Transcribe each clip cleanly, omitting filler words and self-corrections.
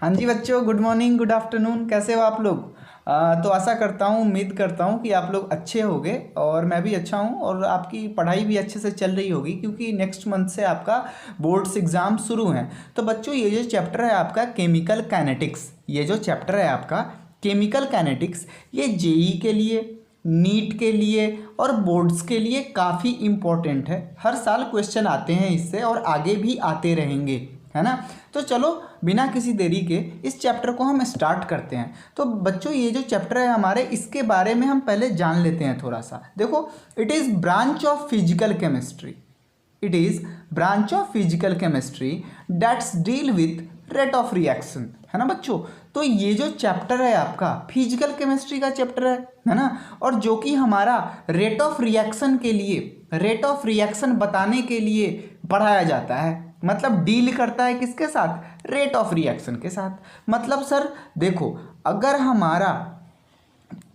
हाँ जी बच्चों, good morning, good afternoon, कैसे हो आप लोग। तो आशा करता हूँ, उम्मीद करता हूँ कि आप लोग अच्छे होंगे और मैं भी अच्छा हूँ और आपकी पढ़ाई भी अच्छे से चल रही होगी, क्योंकि नेक्स्ट मंथ से आपका बोर्ड्स एग्ज़ाम शुरू हैं। तो बच्चों, ये जो चैप्टर है आपका केमिकल काइनेटिक्स, ये जो चैप्टर है आपका केमिकल काइनेटिक्स, ये जेई के लिए, नीट के लिए और बोर्ड्स के लिए काफ़ी इम्पोर्टेंट है। हर साल क्वेश्चन आते हैं इससे और आगे भी आते रहेंगे, है ना। तो चलो बिना किसी देरी के इस चैप्टर को हम स्टार्ट करते हैं। तो बच्चों, ये जो चैप्टर है हमारे, इसके बारे में हम पहले जान लेते हैं थोड़ा सा। देखो, it is branch of physical chemistry, it is branch of physical chemistry that's deal with rate of reaction, है ना बच्चों। तो ये जो चैप्टर है आपका फिजिकल केमिस्ट्री का चैप्टर है ना, और जो कि हमारा रेट ऑफ रिएक्शन के लिए, रेट ऑफ रिएक्शन बताने के लिए पढ़ाया जाता है। मतलब डील करता है किसके साथ? रेट ऑफ रिएक्शन के साथ। मतलब सर देखो, अगर हमारा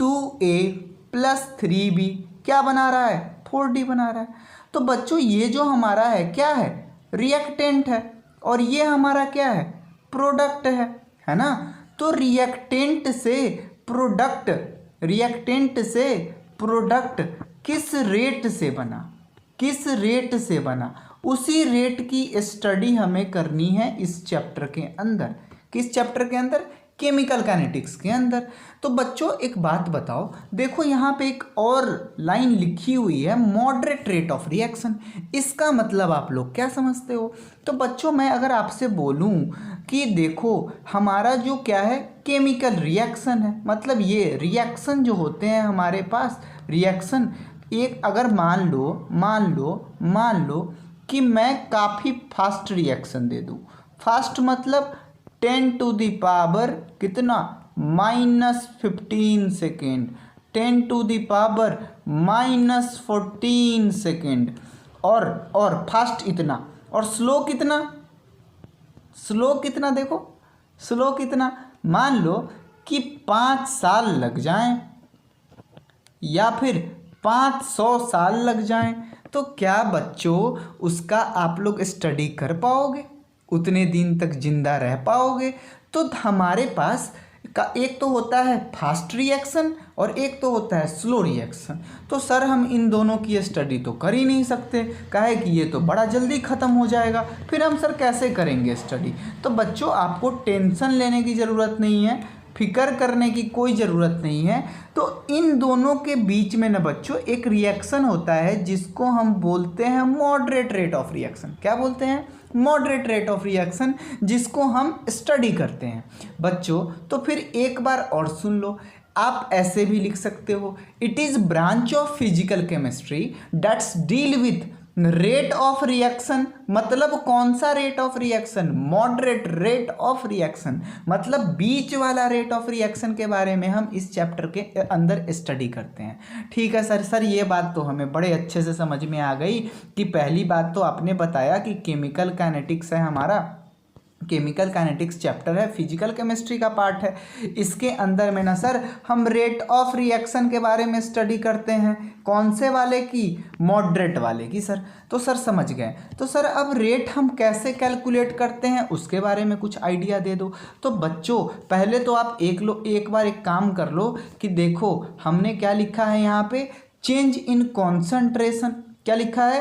2A + 3B क्या बना रहा है? 4D बना रहा है। तो बच्चों, ये जो हमारा है क्या है? रिएक्टेंट है, और ये हमारा क्या है? प्रोडक्ट है ना। तो रिएक्टेंट से प्रोडक्ट, रिएक्टेंट से प्रोडक्ट किस रेट से बना, किस रेट से बना, उसी रेट की स्टडी हमें करनी है इस चैप्टर के अंदर। किस चैप्टर के अंदर? केमिकल काइनेटिक्स के अंदर। तो बच्चों एक बात बताओ, देखो यहाँ पे एक और लाइन लिखी हुई है, मॉडरेट रेट ऑफ रिएक्शन। इसका मतलब आप लोग क्या समझते हो? तो बच्चों, मैं अगर आपसे बोलूँ कि देखो हमारा जो क्या है, केमिकल रिएक्शन है, मतलब ये रिएक्शन जो होते हैं हमारे पास, रिएक्शन एक अगर मान लो कि मैं काफ़ी फास्ट रिएक्शन दे दूँ। फास्ट मतलब 10⁻⁻ कितना? -15 सेकेंड, 10⁻⁻14 सेकेंड, और फास्ट इतना, और स्लो कितना? स्लो कितना देखो, स्लो कितना? मान लो कि 5 साल लग जाएं या फिर 500 साल लग जाएं, तो क्या बच्चों उसका आप लोग स्टडी कर पाओगे? उतने दिन तक जिंदा रह पाओगे? तो हमारे पास का एक तो होता है फास्ट रिएक्शन और एक तो होता है स्लो रिएक्शन। तो सर हम इन दोनों की स्टडी तो कर ही नहीं सकते, काहे कि ये तो बड़ा जल्दी ख़त्म हो जाएगा, फिर हम सर कैसे करेंगे स्टडी? तो बच्चों आपको टेंशन लेने की ज़रूरत नहीं है, फिक्र करने की कोई ज़रूरत नहीं है। तो इन दोनों के बीच में ना बच्चों एक रिएक्शन होता है जिसको हम बोलते हैं मॉडरेट रेट ऑफ रिएक्शन। क्या बोलते हैं? मॉडरेट रेट ऑफ रिएक्शन, जिसको हम स्टडी करते हैं बच्चों। तो फिर एक बार और सुन लो, आप ऐसे भी लिख सकते हो, it is branch of physical chemistry that's deal with rate of reaction. मतलब कौन सा rate of reaction? Moderate rate of reaction, मतलब बीच वाला रेट ऑफ रिएक्शन के बारे में हम इस चैप्टर के अंदर स्टडी करते हैं। ठीक है सर ये बात तो हमें बड़े अच्छे से समझ में आ गई कि पहली बात तो आपने बताया कि केमिकल काइनेटिक्स है हमारा, केमिकल काइनेटिक्स चैप्टर है, फिजिकल केमिस्ट्री का पार्ट है। इसके अंदर में ना सर हम रेट ऑफ रिएक्शन के बारे में स्टडी करते हैं। कौन से वाले की? मॉडरेट वाले की सर। तो सर समझ गए। तो सर अब रेट हम कैसे कैलकुलेट करते हैं उसके बारे में कुछ आइडिया दे दो। तो बच्चों पहले तो आप एक बार एक काम कर लो कि देखो हमने क्या लिखा है यहाँ पे, चेंज इन कॉन्सेंट्रेशन। क्या लिखा है?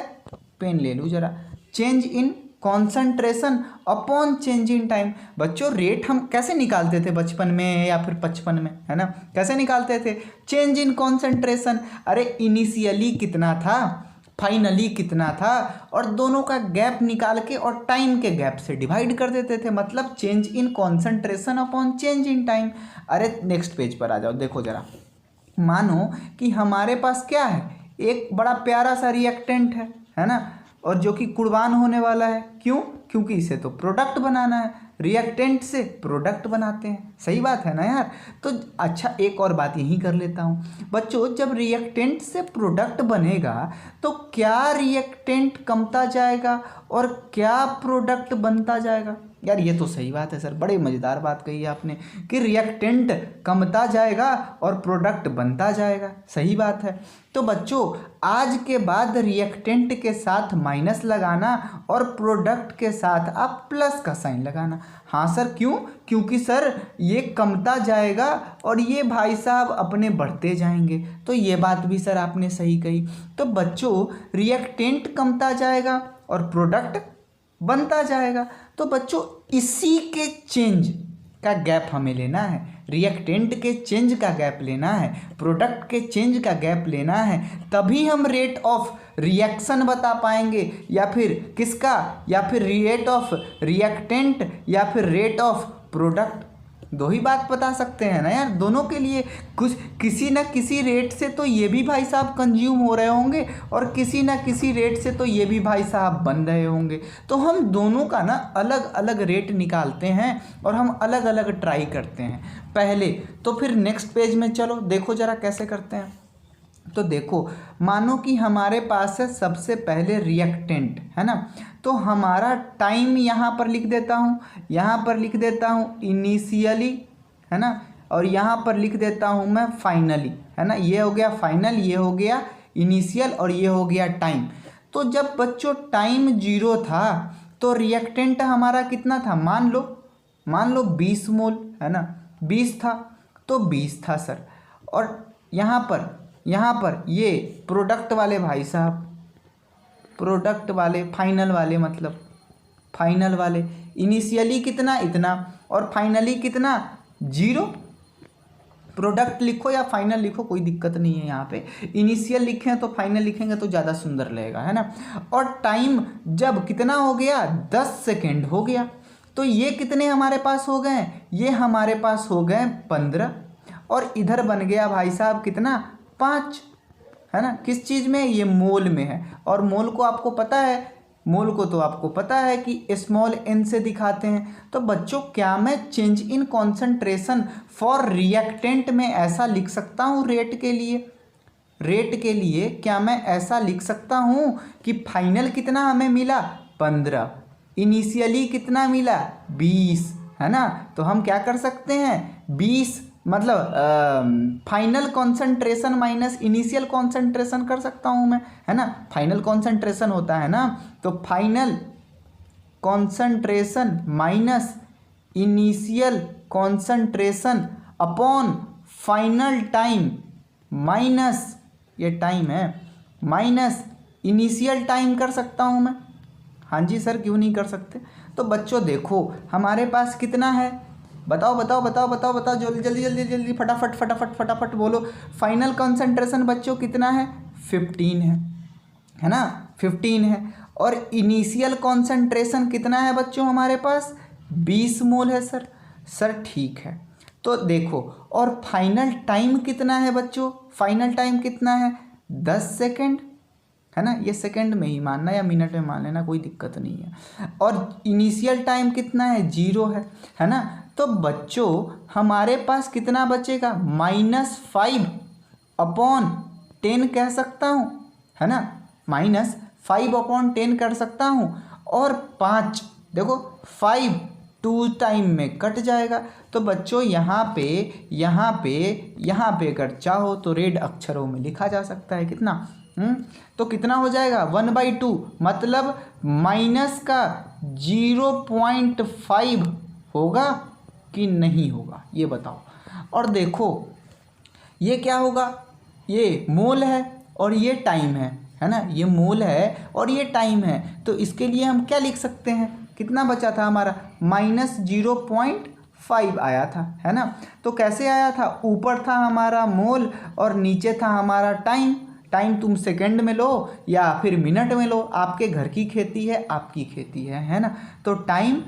पेन ले लूँ जरा। Change in concentration upon change in time. बच्चों रेट हम कैसे निकालते थे बचपन में या फिर 55 में, है ना? कैसे निकालते थे? Change in concentration. अरे इनिशियली कितना था, फाइनली कितना था, और दोनों का गैप निकाल के और टाइम के गैप से डिवाइड कर देते थे। मतलब change in concentration upon change in time. अरे नेक्स्ट पेज पर आ जाओ, देखो जरा। मानो कि हमारे पास क्या है, एक बड़ा प्यारा सा रिएक्टेंट है ना, और जो कि कुर्बान होने वाला है। क्यों? क्योंकि इसे तो प्रोडक्ट बनाना है, रिएक्टेंट से प्रोडक्ट बनाते हैं। सही बात है ना यार? तो अच्छा एक और बात यहीं कर लेता हूँ बच्चों, जब रिएक्टेंट से प्रोडक्ट बनेगा तो क्या रिएक्टेंट कमता जाएगा और क्या प्रोडक्ट बनता जाएगा? यार ये तो सही बात है सर, बड़े मज़ेदार बात कही है आपने कि रिएक्टेंट कमता जाएगा और प्रोडक्ट बनता जाएगा। सही बात है। तो बच्चों आज के बाद रिएक्टेंट के साथ माइनस लगाना और प्रोडक्ट के साथ आप प्लस का साइन लगाना। हाँ सर क्यों? क्योंकि सर ये कमता जाएगा और ये भाई साहब अपने बढ़ते जाएंगे। तो ये बात भी सर आपने सही कही। तो बच्चों रिएक्टेंट कमता जाएगा और प्रोडक्ट बनता जाएगा। तो बच्चों इसी के चेंज का गैप हमें लेना है, रिएक्टेंट के चेंज का गैप लेना है, प्रोडक्ट के चेंज का गैप लेना है, तभी हम रेट ऑफ रिएक्शन बता पाएंगे, या फिर किसका, या फिर रेट ऑफ रिएक्टेंट या फिर रेट ऑफ प्रोडक्ट। दो ही बात बता सकते हैं ना यार, दोनों के लिए कुछ किसी न किसी रेट से तो ये भी भाई साहब कंज्यूम हो रहे होंगे और किसी न किसी रेट से तो ये भी भाई साहब बन रहे होंगे। तो हम दोनों का ना अलग अलग रेट निकालते हैं और हम अलग अलग ट्राई करते हैं पहले। तो फिर नेक्स्ट पेज में चलो देखो जरा कैसे करते हैं। तो देखो मानो कि हमारे पास है सबसे पहले रिएक्टेंट, है ना। तो हमारा टाइम यहाँ पर लिख देता हूँ, यहाँ पर लिख देता हूँ इनिशियली, है ना, और यहाँ पर लिख देता हूँ मैं फाइनली, है ना। ये हो गया फाइनल, ये हो गया इनिशियल और ये हो गया टाइम। तो जब बच्चों टाइम 0 था तो रिएक्टेंट हमारा कितना था, मान लो 20 मोल, है ना, 20 था तो 20 था सर। और यहाँ पर ये प्रोडक्ट वाले भाई साहब, प्रोडक्ट वाले फाइनल वाले, मतलब फाइनल वाले इनिशियली कितना, इतना, और फाइनली कितना, 0। प्रोडक्ट लिखो या फाइनल लिखो कोई दिक्कत नहीं है, यहाँ पे इनिशियल लिखें तो फाइनल लिखेंगे तो ज़्यादा सुंदर लगेगा, है ना। और टाइम जब कितना हो गया, 10 सेकेंड हो गया। तो ये कितने हमारे पास हो गए, ये हमारे पास हो गए 15, और इधर बन गया भाई साहब कितना, 5, है ना। किस चीज़ में, ये मोल में है। और मोल को आपको पता है, मोल को तो आपको पता है कि स्मॉल n से दिखाते हैं। तो बच्चों क्या मैं change in concentration for reactant में ऐसा लिख सकता हूँ, रेट के लिए क्या मैं ऐसा लिख सकता हूँ कि फाइनल कितना हमें मिला, 15, इनिशियली कितना मिला, 20, है ना। तो हम क्या कर सकते हैं, 20 मतलब final concentration minus initial concentration कर सकता हूँ मैं, है ना। फाइनल कॉन्सेंट्रेशन होता है ना, तो final concentration minus initial concentration upon final time minus, ये टाइम है, माइनस इनिशियल टाइम कर सकता हूँ मैं। हाँ जी सर क्यों नहीं कर सकते। तो बच्चों देखो हमारे पास कितना है, बताओ जल्दी फटाफट बोलो। फाइनल कंसंट्रेशन बच्चों कितना है, 15 है ना, 15 है। और इनिशियल कंसंट्रेशन कितना है बच्चों हमारे पास, 20 मोल है सर ठीक है। तो देखो और फाइनल टाइम कितना है बच्चों, फाइनल टाइम कितना है, 10 सेकेंड, है ना। ये सेकंड में ही मानना या मिनट में मान लेना कोई दिक्कत नहीं है। और इनिशियल टाइम कितना है, 0 है ना। तो बच्चों हमारे पास कितना बचेगा, -5 अपॉन 10 कह सकता हूँ, है ना, -5 अपॉन 10 कर सकता हूँ। और 5 देखो 5 2 टाइम में कट जाएगा। तो बच्चों यहाँ पे अगर चाहो तो रेड अक्षरों में लिखा जा सकता है कितना, तो कितना हो जाएगा 1/2, मतलब माइनस का 0.5 होगा कि नहीं होगा ये बताओ। और देखो ये क्या होगा, ये मोल है और ये टाइम है ना, ये मोल है और ये टाइम है। तो इसके लिए हम क्या लिख सकते हैं, कितना बचा था हमारा, -0.5 आया था, है ना। तो कैसे आया था, ऊपर था हमारा मोल और नीचे था हमारा टाइम। टाइम तुम सेकंड में लो या फिर मिनट में लो, आपके घर की खेती है, आपकी खेती है ना। तो टाइम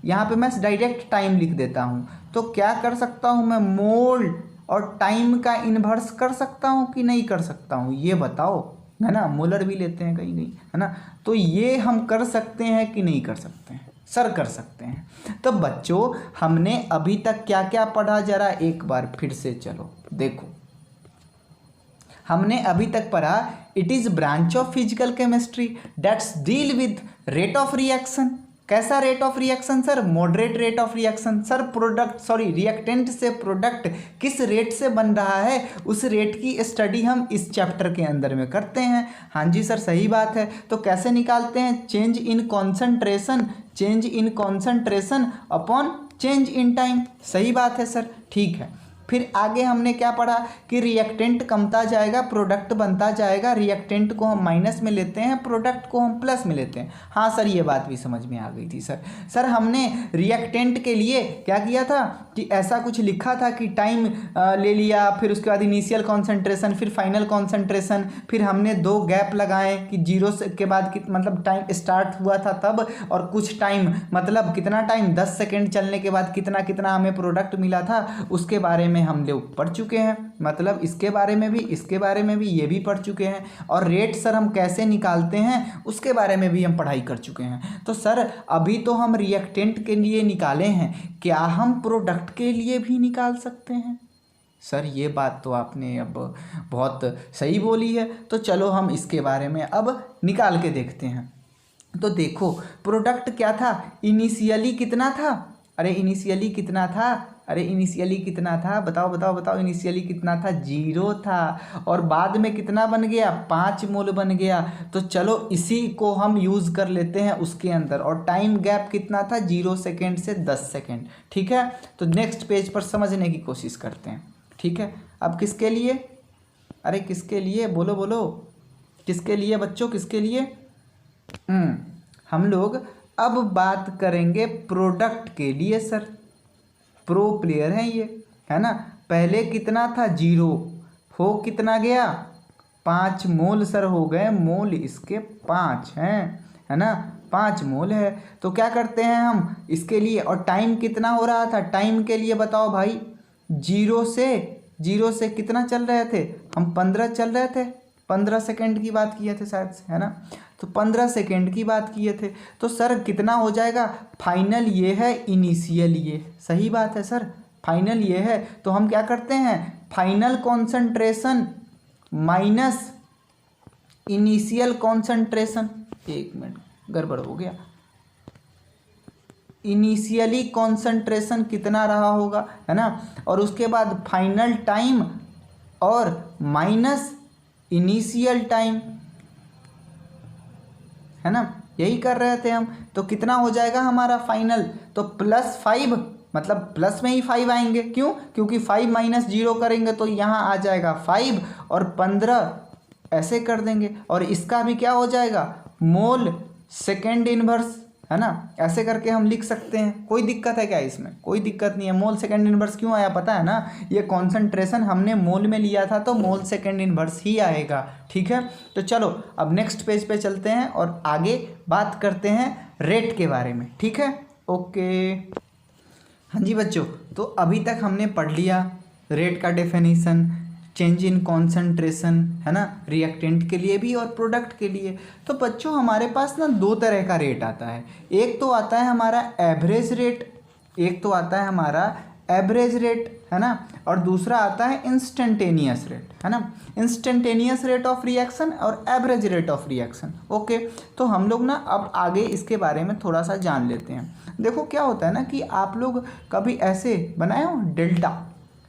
यहाँ पे मैं डायरेक्ट टाइम लिख देता हूँ। तो क्या कर सकता हूँ मैं, मोल और टाइम का इन्वर्स कर सकता हूँ कि नहीं कर सकता हूँ, ये बताओ, है ना। मोलर भी लेते हैं कहीं, है ना। तो ये हम कर सकते हैं कि नहीं कर सकते हैं, सर कर सकते हैं। तो बच्चों हमने अभी तक क्या क्या पढ़ा, जरा एक बार फिर से चलो देखो। हमने अभी तक पढ़ा, it is branch of physical chemistry that's deal with rate of reaction, कैसा rate of reaction sir? Moderate rate of reaction. Sir reactant से प्रोडक्ट किस रेट से बन रहा है, उस रेट की स्टडी हम इस चैप्टर के अंदर में करते हैं। हाँ जी सर, सही बात है। तो कैसे निकालते हैं? Change in concentration upon change in time. सही बात है सर, ठीक है। फिर आगे हमने क्या पढ़ा कि रिएक्टेंट कमता जाएगा, प्रोडक्ट बनता जाएगा। रिएक्टेंट को हम माइनस में लेते हैं, प्रोडक्ट को हम प्लस में लेते हैं। हाँ सर, ये बात भी समझ में आ गई थी सर हमने रिएक्टेंट के लिए क्या किया था कि ऐसा कुछ लिखा था कि टाइम ले लिया, फिर उसके बाद इनिशियल कॉन्सेंट्रेशन, फिर फाइनल कॉन्सेंट्रेशन, फिर हमने 2 गैप लगाए कि 0 से के बाद मतलब टाइम स्टार्ट हुआ था तब, और कुछ टाइम मतलब कितना टाइम 10 सेकेंड चलने के बाद कितना हमें प्रोडक्ट मिला था, उसके बारे में हम लोग पढ़ चुके हैं। मतलब इसके बारे में भी ये भी पढ़ चुके हैं। और रेट सर हम कैसे निकालते हैं उसके बारे में भी हम पढ़ाई कर चुके हैं। तो सर अभी तो हम रिएक्टेंट के लिए निकाले हैं, क्या हम प्रोडक्ट के लिए भी निकाल सकते हैं? सर ये बात तो आपने अब बहुत सही बोली है। तो चलो हम इसके बारे में अब निकाल के देखते हैं। तो देखो प्रोडक्ट क्या था, इनिशियली कितना था? अरे इनिशियली कितना था? बताओ इनिशियली कितना था? 0 था। और बाद में कितना बन गया? 5 मोल बन गया। तो चलो इसी को हम यूज़ कर लेते हैं उसके अंदर। और टाइम गैप कितना था? 0 सेकेंड से 10 सेकेंड। ठीक है, तो नेक्स्ट पेज पर समझने की कोशिश करते हैं। ठीक है, अब किसके लिए? अरे किसके लिए? बोलो किसके लिए बच्चों, किसके लिए? हम लोग अब बात करेंगे प्रोडक्ट के लिए। सर प्रो प्लेयर हैं ये, है ना। पहले कितना था? 0 हो कितना गया? 5 मोल सर हो गए। मोल इसके 5 हैं, है ना, 5 मोल है। तो क्या करते हैं हम इसके लिए? और टाइम कितना हो रहा था? टाइम के लिए बताओ भाई, 0 से कितना चल रहे थे हम? 15 चल रहे थे। 15 सेकेंड की बात किए थे शायद से, है ना। तो 15 सेकेंड की बात किए थे। तो सर कितना हो जाएगा? फाइनल ये है, इनिशियल ये। सही बात है सर, फाइनल ये है। तो हम क्या करते हैं? Final concentration minus initial concentration. एक मिनट, गड़बड़ हो गया। इनिशियली कॉन्सेंट्रेशन कितना रहा होगा, है ना, और उसके बाद फाइनल टाइम और माइनस इनिशियल टाइम, है ना, यही कर रहे थे हम। तो कितना हो जाएगा हमारा फाइनल? तो +5, मतलब प्लस में ही 5 आएंगे। क्यों? क्योंकि 5 - 0 करेंगे तो यहाँ आ जाएगा 5 और 15 ऐसे कर देंगे। और इसका भी क्या हो जाएगा? मोल सेकेंड इनवर्स, है ना। ऐसे करके हम लिख सकते हैं। कोई दिक्कत है क्या इसमें? कोई दिक्कत नहीं है। मोल सेकेंड इनवर्स क्यों आया पता है ना? ये कॉन्सेंट्रेशन हमने मोल में लिया था तो मोल सेकेंड इनवर्स ही आएगा। ठीक है, तो चलो अब नेक्स्ट पेज पे चलते हैं और आगे बात करते हैं रेट के बारे में। ठीक है, ओके। हाँ जी बच्चों, तो अभी तक हमने पढ़ लिया रेट का डेफिनेशन, चेंज इन कॉन्सेंट्रेशन, है ना, रिएक्टेंट के लिए भी और प्रोडक्ट के लिए। तो बच्चों हमारे पास ना 2 तरह का रेट आता है। एक तो आता है हमारा एवरेज रेट, है ना, और दूसरा आता है इंस्टेंटेनियस रेट, है ना। इंस्टेंटेनियस रेट ऑफ रिएक्शन और average rate of reaction. Okay, तो हम लोग ना अब आगे इसके बारे में थोड़ा सा जान लेते हैं। देखो क्या होता है ना कि आप लोग कभी ऐसे बनाए हो डेल्टा,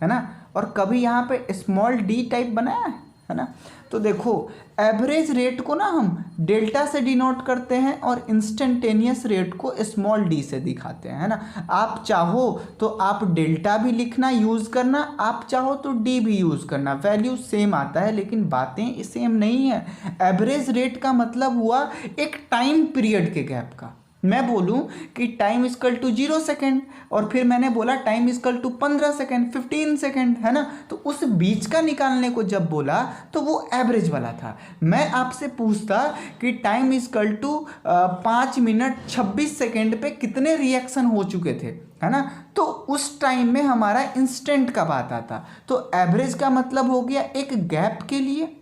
है ना, और कभी यहाँ पे स्मॉल d टाइप बनाया है ना। तो देखो एवरेज रेट को ना हम डेल्टा से डिनोट करते हैं और इंस्टेंटेनियस रेट को स्मॉल d से दिखाते हैं, है ना। आप चाहो तो आप डेल्टा भी लिखना यूज़ करना, आप चाहो तो d भी यूज़ करना, वैल्यू सेम आता है लेकिन बातें सेम नहीं है। एवरेज रेट का मतलब हुआ एक टाइम पीरियड के गैप का। मैं बोलूं कि टाइम इक्वल टू 0 सेकेंड और फिर मैंने बोला time equal to 15 second, 15 second, है ना। तो उस बीच का निकालने को जब बोला तो वो एवरेज वाला था। मैं आपसे पूछता कि time equal to 5 minute 26 second पे कितने रिएक्शन हो चुके थे, है ना, तो उस टाइम में हमारा इंस्टेंट का बात आता। तो एवरेज का मतलब हो गया एक गैप के लिए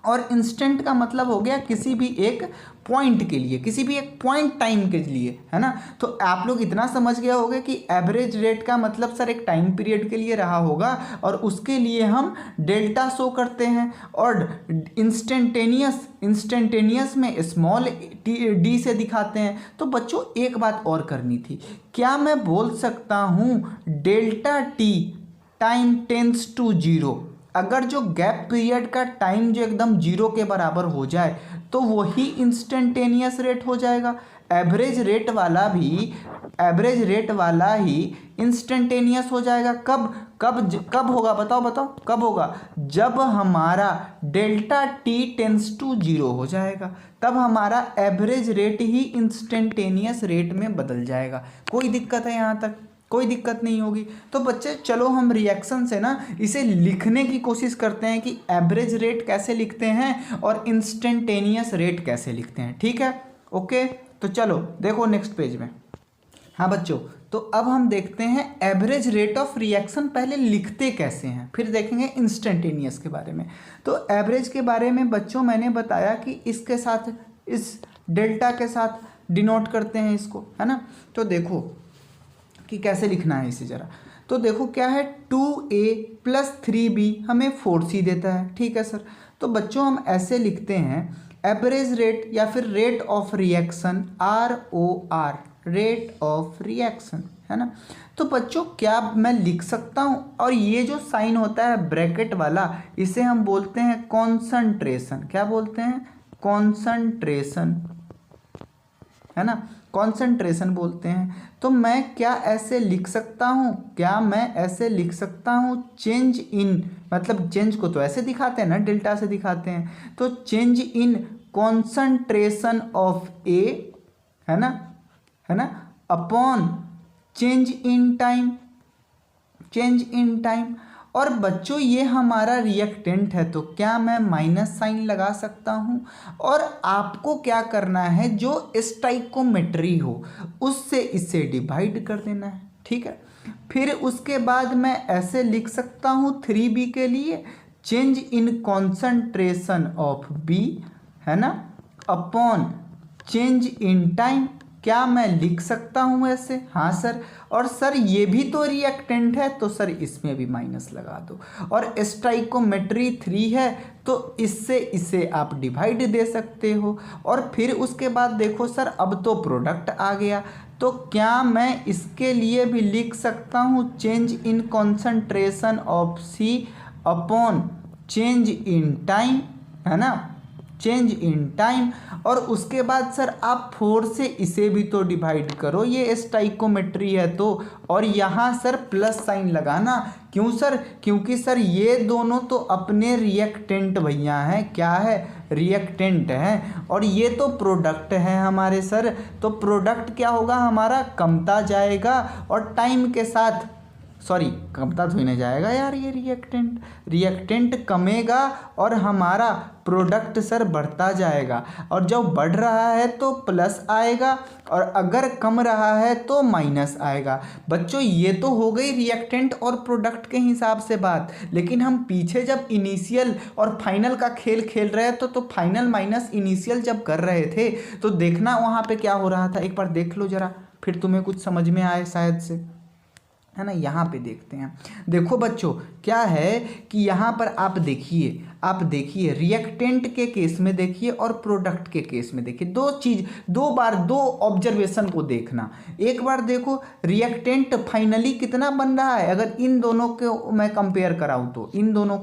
और इंस्टेंट का मतलब हो गया किसी भी एक पॉइंट के लिए, किसी भी एक पॉइंट टाइम के लिए, है ना। तो आप लोग इतना समझ गए होंगे कि एवरेज रेट का मतलब सर एक टाइम पीरियड के लिए रहा होगा और उसके लिए हम डेल्टा शो करते हैं। और इंस्टेंटेनियस में स्मॉल डी से दिखाते हैं। तो बच्चों एक बात और करनी थी, क्या मैं बोल सकता हूँ delta T time tends to zero, अगर जो गैप पीरियड का टाइम जो एकदम जीरो के बराबर हो जाए तो वही इंस्टेंटेनियस रेट हो जाएगा। एवरेज रेट वाला ही इंस्टेंटेनियस हो जाएगा। कब होगा, बताओ कब होगा, जब हमारा delta T tends to zero हो जाएगा, तब हमारा एवरेज रेट ही इंस्टेंटेनियस रेट में बदल जाएगा। कोई दिक्कत है यहाँ तक? कोई दिक्कत नहीं होगी। तो बच्चे चलो हम रिएक्शन से ना इसे लिखने की कोशिश करते हैं कि एवरेज रेट कैसे लिखते हैं और इंस्टेंटेनियस रेट कैसे लिखते हैं। ठीक है, ओके। तो चलो देखो नेक्स्ट पेज में। हाँ बच्चों, तो अब हम देखते हैं एवरेज रेट ऑफ रिएक्शन पहले लिखते कैसे हैं, फिर देखेंगे इंस्टेंटेनियस के बारे में। तो एवरेज के बारे में बच्चों मैंने बताया कि इसके साथ, इस डेल्टा के साथ डिनोट करते हैं इसको, है ना। तो देखो कि कैसे लिखना है इसे ज़रा। तो देखो क्या है, 2a + 3b हमें 4c देता है। ठीक है सर। तो बच्चों हम ऐसे लिखते हैं एवरेज रेट या फिर rate of reaction, ROR, rate of reaction, है ना। तो बच्चों क्या मैं लिख सकता हूँ, और ये जो साइन होता है ब्रैकेट वाला, इसे हम बोलते हैं कॉन्संट्रेशन। क्या बोलते हैं? कॉन्संट्रेशन, है ना, कॉन्सेंट्रेशन बोलते हैं। तो मैं क्या ऐसे लिख सकता हूँ, चेंज इन, मतलब चेंज को तो ऐसे दिखाते हैं ना, डेल्टा से दिखाते हैं। तो चेंज इन कॉन्सेंट्रेशन ऑफ ए, है ना, अपॉन चेंज इन टाइम। और बच्चों ये हमारा रिएक्टेंट है, तो क्या मैं माइनस साइन लगा सकता हूँ। और आपको क्या करना है, जो स्टाइकोमेट्री हो उससे इसे डिवाइड कर देना है। ठीक है। फिर उसके बाद मैं ऐसे लिख सकता हूँ 3b के लिए, change in concentration of B, है ना, अपॉन चेंज इन टाइम। क्या मैं लिख सकता हूँ ऐसे? हाँ सर। और सर ये भी तो रिएक्टेंट है, तो सर इसमें भी माइनस लगा दो। और स्टाइकोमेट्री 3 है, तो इससे इसे आप डिवाइड दे सकते हो। और फिर उसके बाद देखो सर, अब तो प्रोडक्ट आ गया, तो क्या मैं इसके लिए भी लिख सकता हूँ change in concentration of C upon change in time, है ना, चेंज इन टाइम। और उसके बाद सर आप 4 से इसे भी तो डिवाइड करो, ये स्टाइकोमेट्री है तो। और यहाँ सर प्लस साइन लगाना, क्यों सर? क्योंकि सर ये दोनों तो अपने रिएक्टेंट भैया हैं। क्या है? रिएक्टेंट हैं। और ये तो प्रोडक्ट है हमारे सर, तो प्रोडक्ट क्या होगा हमारा? कमता जाएगा और टाइम के साथ, सॉरी कमता तो नहीं जाएगा यार, ये रिएक्टेंट कमेगा और हमारा प्रोडक्ट सर बढ़ता जाएगा। और जब बढ़ रहा है तो प्लस आएगा, और अगर कम रहा है तो माइनस आएगा। बच्चों ये तो हो गई रिएक्टेंट और प्रोडक्ट के हिसाब से बात। लेकिन हम पीछे जब इनिशियल और फाइनल का खेल खेल रहे थे, तो फाइनल माइनस इनिशियल जब कर रहे थे, तो देखना वहाँ पे क्या हो रहा था, एक बार देख लो ज़रा, फिर तुम्हें कुछ समझ में आए शायद से, है ना। यहाँ पे देखते हैं। देखो बच्चों क्या है कि यहाँ पर आप देखिए रिएक्टेंट के केस में देखिए और प्रोडक्ट के केस में देखिए, दो ऑब्जर्वेशन को देखना। एक बार देखो रिएक्टेंट फाइनली कितना बन रहा है, अगर इन दोनों को मैं कंपेयर कराऊँ तो, इन दोनों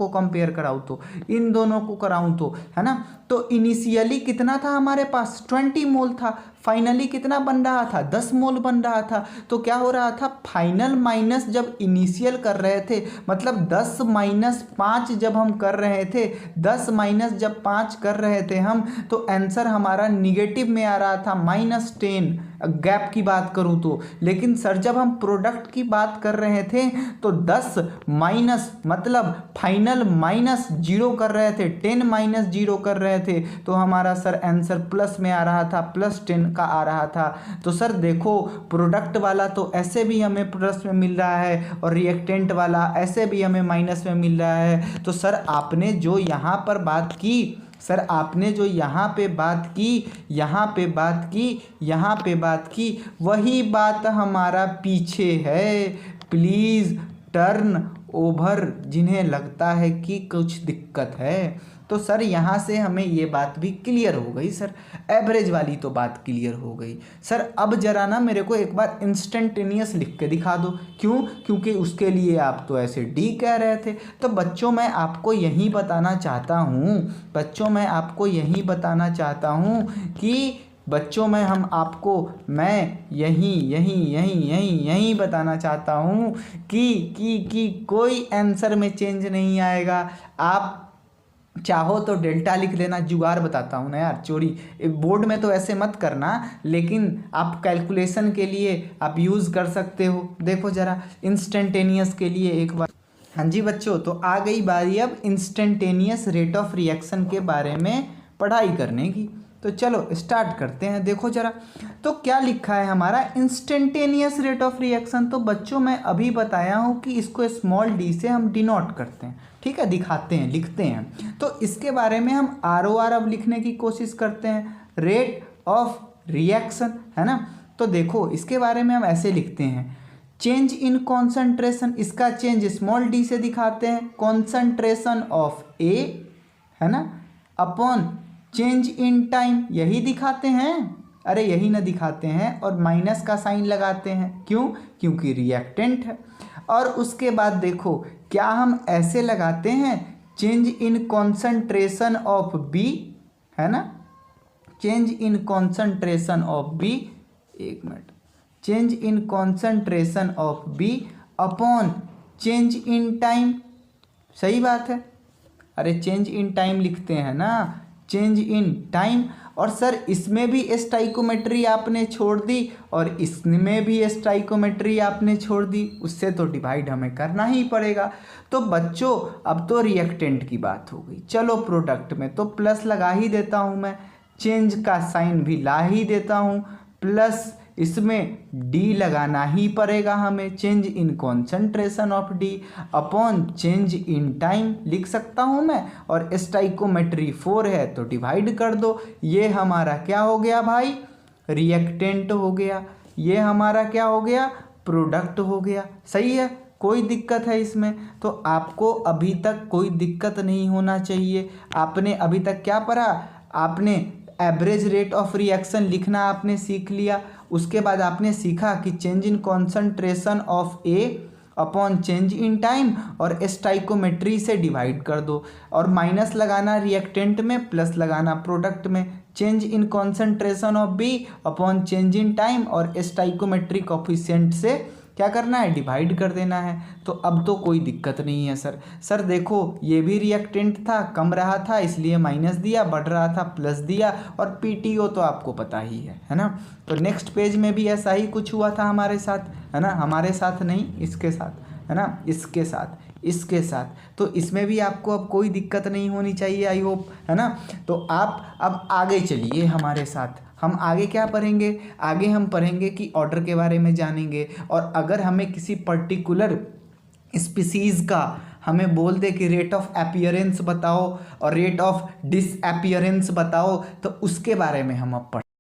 को कराऊँ तो, है ना। तो इनिशियली कितना था हमारे पास? 20 मोल था। फाइनली कितना बन रहा था? 10 मोल बन रहा था। तो क्या हो रहा था, फाइनल माइनस जब इनिशियल कर रहे थे, मतलब 10 - 5 जब हम कर रहे थे, 10 - जब 5 कर रहे थे हम, तो आंसर हमारा निगेटिव में आ रहा था -10 गैप की बात करूं तो। लेकिन सर जब हम प्रोडक्ट की बात कर रहे थे तो 10 माइनस मतलब फाइनल -0 कर रहे थे, 10 - 0 कर रहे थे, तो हमारा सर आंसर प्लस में आ रहा था, +10 का आ रहा था। तो सर देखो प्रोडक्ट वाला तो ऐसे भी हमें प्लस में मिल रहा है और रिएक्टेंट वाला ऐसे भी हमें माइनस में मिल रहा है। तो सर आपने जो यहाँ पर बात की सर आपने जो यहाँ पे बात की, यहाँ पे बात की, यहाँ पे बात की, वही बात हमारा पीछे है। प्लीज़ टर्न ओवर जिन्हें लगता है कि कुछ दिक्कत है। तो सर यहाँ से हमें ये बात भी क्लियर हो गई सर, एवरेज वाली तो बात क्लियर हो गई। सर अब जरा ना मेरे को एक बार इंस्टेंटेनियस लिख के दिखा दो। क्यों? क्योंकि उसके लिए आप तो ऐसे डी कह रहे थे। तो बच्चों मैं आपको यही बताना चाहता हूँ, बच्चों मैं आपको यही बताना चाहता हूँ कि बच्चों मैं यही बताना चाहता हूँ कि कोई आंसर में चेंज नहीं आएगा। आप चाहो तो डेल्टा लिख लेना, जुगाड़ बताता हूँ ना यार, चोरी बोर्ड में तो ऐसे मत करना, लेकिन आप कैलकुलेशन के लिए आप यूज़ कर सकते हो। देखो ज़रा इंस्टेंटेनियस के लिए एक बार। हाँ जी बच्चों, तो आ गई बारी अब इंस्टेंटेनियस रेट ऑफ रिएक्शन के बारे में पढ़ाई करने की। तो चलो स्टार्ट करते हैं। देखो जरा, तो क्या लिखा है हमारा इंस्टेंटेनियस रेट ऑफ रिएक्शन। तो बच्चों मैं अभी बताया हूँ कि इसको स्मॉल डी से हम डिनोट करते हैं, ठीक है, दिखाते हैं, लिखते हैं। तो इसके बारे में हम ROR अब लिखने की कोशिश करते हैं, रेट ऑफ रिएक्शन, है ना। तो देखो इसके बारे में हम ऐसे लिखते हैं, चेंज इन कॉन्सेंट्रेशन, इसका चेंज स्मॉल डी से दिखाते हैं, कॉन्सेंट्रेशन ऑफ ए, है ना, अपॉन चेंज इन टाइम, यही दिखाते हैं, अरे यही ना दिखाते हैं, और माइनस का साइन लगाते हैं। क्यों? क्योंकि रिएक्टेंट है। और उसके बाद देखो क्या हम ऐसे लगाते हैं, change in concentration of B, है ना, change in concentration of B, एक minute, change in concentration of B upon change in time, सही बात है, अरे चेंज इन टाइम लिखते हैं ना, चेंज इन टाइम। और सर इसमें भी स्टाइकोमेट्री आपने छोड़ दी और इसमें भी स्टाइकोमेट्री आपने छोड़ दी, उससे तो डिवाइड हमें करना ही पड़ेगा। तो बच्चों अब तो रिएक्टेंट की बात हो गई, चलो प्रोडक्ट में तो प्लस लगा ही देता हूँ मैं, चेंज का साइन भी ला ही देता हूँ, प्लस इसमें डी लगाना ही पड़ेगा हमें, change in concentration of D upon change in time लिख सकता हूँ मैं। और स्टाइकोमेट्री 4 है तो डिवाइड कर दो। ये हमारा क्या हो गया भाई, रिएक्टेंट हो गया, ये हमारा क्या हो गया, प्रोडक्ट हो गया। सही है, कोई दिक्कत है इसमें? तो आपको अभी तक कोई दिक्कत नहीं होना चाहिए। आपने अभी तक क्या पढ़ा, आपने एवरेज रेट ऑफ रिएक्शन लिखना आपने सीख लिया। उसके बाद आपने सीखा कि change in concentration of A upon change in time और स्टाइकोमेट्री से डिवाइड कर दो, और माइनस लगाना रिएक्टेंट में, प्लस लगाना प्रोडक्ट में, change in concentration of B upon change in time और स्टाइकोमेट्री कोफिशिएंट से क्या करना है, डिवाइड कर देना है। तो अब तो कोई दिक्कत नहीं है सर। सर देखो ये भी रिएक्टेंट था, कम रहा था इसलिए माइनस दिया, बढ़ रहा था प्लस दिया, और PTO तो आपको पता ही है ना। तो नेक्स्ट पेज में भी ऐसा ही कुछ हुआ था हमारे साथ, है ना, हमारे साथ नहीं, इसके साथ, है ना, इसके साथ, इसके साथ। तो इसमें भी आपको अब कोई दिक्कत नहीं होनी चाहिए, आई होप, है ना। तो आप अब आगे चलिए हमारे साथ। हम आगे क्या पढ़ेंगे, आगे हम पढ़ेंगे कि ऑर्डर के बारे में जानेंगे। और अगर हमें किसी पर्टिकुलर स्पीसीज़ का हमें बोल दे कि रेट ऑफ अपीयरेंस बताओ और रेट ऑफ डिसअपीयरेंस बताओ, तो उसके बारे में हम अब